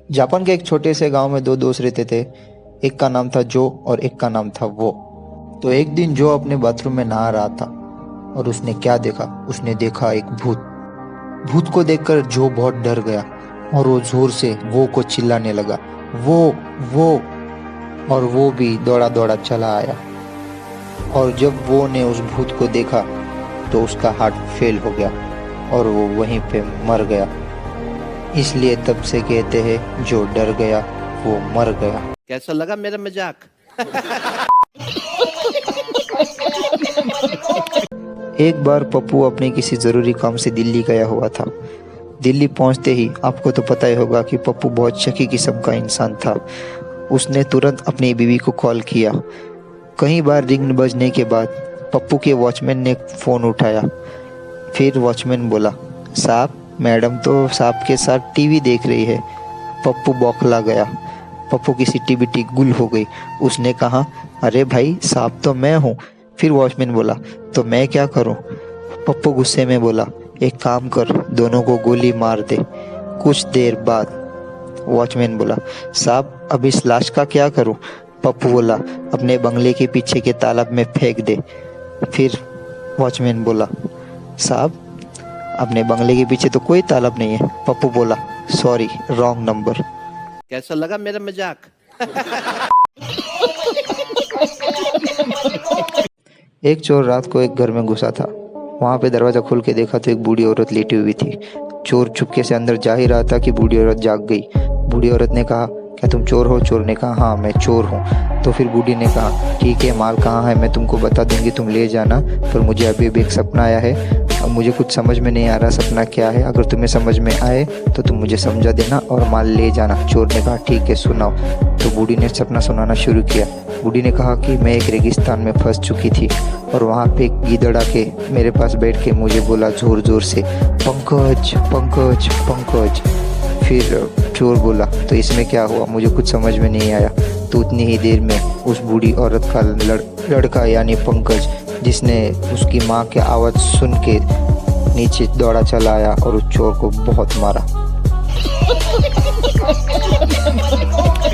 Japan के एक छोटे से गांव में दो दोस्त रहते थे। एक का नाम था जो और एक का नाम था वो। तो एक दिन जो अपने बाथरूम में नहा रहा था और उसने क्या देखा, उसने देखा एक भूत। भूत को देखकर जो बहुत डर गया और वो जोर से वो को चिल्लाने लगा, वो। और वो भी दौड़ा दौड़ा चला आया। और जब वो ने उस भूत को देखा तो उसका हार्ट फेल हो गया और वो वहीं पे मर गया। इसलिए तब से कहते हैं जो डर गया वो मर गया। कैसा लगा मेरा मजाक? एक बार पप्पू अपने किसी ज़रूरी काम से दिल्ली गया हुआ था। दिल्ली पहुंचते ही आपको तो पता ही होगा कि पप्पू बहुत शकी किस्म का इंसान था। उसने तुरंत अपनी बीवी को कॉल किया। कई बार रिंग बजने के बाद पप्पू के वॉचमैन ने फ़ोन उठाया। फिर वॉचमैन बोला, साहब मैडम तो साहब के साथ टीवी देख रही है। पप्पू बौखला गया। पप्पू की सीटी बिटी गुल हो गई। उसने कहा, अरे भाई साहब तो मैं हूँ। फिर वॉचमैन बोला, तो मैं क्या करूँ? पप्पू गुस्से में बोला, एक काम कर, दोनों को गोली मार दे। कुछ देर बाद वॉचमैन बोला, साहब अब इस लाश का क्या करूँ? पप्पू बोला, अपने बंगले के पीछे के तालाब में फेंक दे। फिर वॉचमैन बोला, साहब अपने बंगले के पीछे तो कोई तालाब नहीं है। पप्पू बोला, सॉरी रॉन्ग नंबर। कैसा लगा मेरा मजाक? एक चोर रात को एक घर में घुसा था। वहां पे दरवाजा खोल के देखा तो एक बूढ़ी औरत लेटी हुई थी। चोर चुपके से अंदर जा ही रहा था कि बूढ़ी औरत जाग गई। बूढ़ी औरत ने कहा, क्या तुम चोर हो? चोर ने कहा, हाँ मैं चोर हूँ। तो फिर बूढ़ी ने कहा, ठीक है माल कहाँ है मैं तुमको बता दूंगी, तुम ले जाना। पर मुझे अभी अभी एक सपना आया है, अब मुझे कुछ समझ में नहीं आ रहा सपना क्या है। अगर तुम्हें समझ में आए तो तुम मुझे समझा देना और माल ले जाना। चोर ने कहा, ठीक है सुनाओ। तो बूढ़ी ने सपना सुनाना शुरू किया। बूढ़ी ने कहा कि मैं एक रेगिस्तान में फंस चुकी थी और वहाँ पे एक गीदड़ आके मेरे पास बैठ के मुझे बोला जोर जोर से, पंकज पंकज पंकज। फिर चोर बोला, तो इसमें क्या हुआ? मुझे कुछ समझ में नहीं आया। तो उतनी ही देर में उस बूढ़ी औरत का लड़का यानी पंकज, जिसने उसकी माँ की आवाज़ सुन के नीचे दौड़ा चला आया और उस चोर को बहुत मारा।